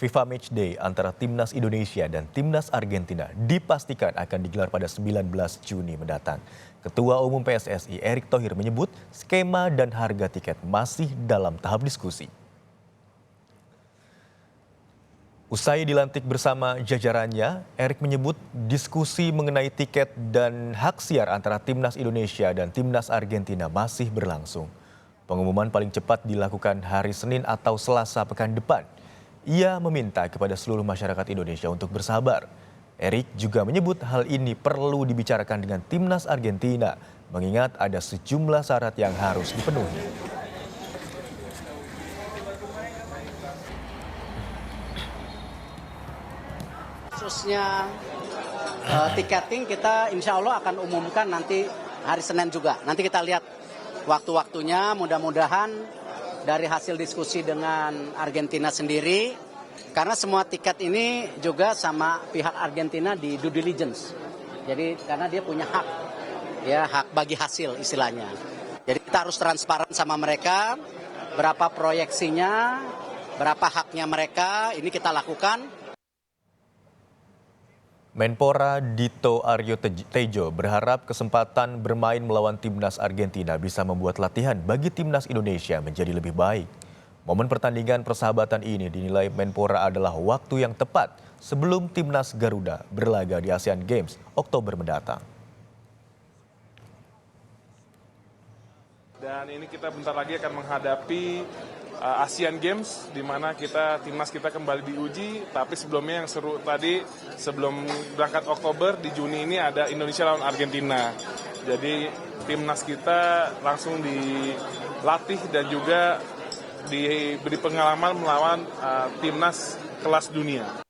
FIFA Matchday antara Timnas Indonesia dan Timnas Argentina dipastikan akan digelar pada 19 Juni mendatang. Ketua Umum PSSI Erick Thohir menyebut skema dan harga tiket masih dalam tahap diskusi. Usai dilantik bersama jajarannya, Erick menyebut diskusi mengenai tiket dan hak siar antara Timnas Indonesia dan Timnas Argentina masih berlangsung. Pengumuman paling cepat dilakukan hari Senin atau Selasa pekan depan. Ia meminta kepada seluruh masyarakat Indonesia untuk bersabar. Erick juga menyebut hal ini perlu dibicarakan dengan Timnas Argentina, mengingat ada sejumlah syarat yang harus dipenuhi. Khususnya tiketing kita insya Allah akan umumkan nanti hari Senin juga. Nanti kita lihat waktu-waktunya, mudah-mudahan dari hasil diskusi dengan Argentina sendiri, karena semua tiket ini juga sama pihak Argentina di due diligence. Jadi karena dia punya hak, ya hak bagi hasil istilahnya. Jadi kita harus transparan sama mereka, berapa proyeksinya, berapa haknya mereka, ini kita lakukan. Menpora Dito Aryo Tejo berharap kesempatan bermain melawan Timnas Argentina bisa membuat latihan bagi Timnas Indonesia menjadi lebih baik. Momen pertandingan persahabatan ini dinilai Menpora adalah waktu yang tepat sebelum Timnas Garuda berlaga di Asian Games Oktober mendatang. Dan ini kita bentar lagi akan menghadapi Asian Games, di mana timnas kita kembali diuji. Tapi sebelumnya yang seru tadi, sebelum berangkat Oktober, di Juni ini ada Indonesia lawan Argentina. Jadi timnas kita langsung dilatih dan juga diberi pengalaman melawan timnas kelas dunia.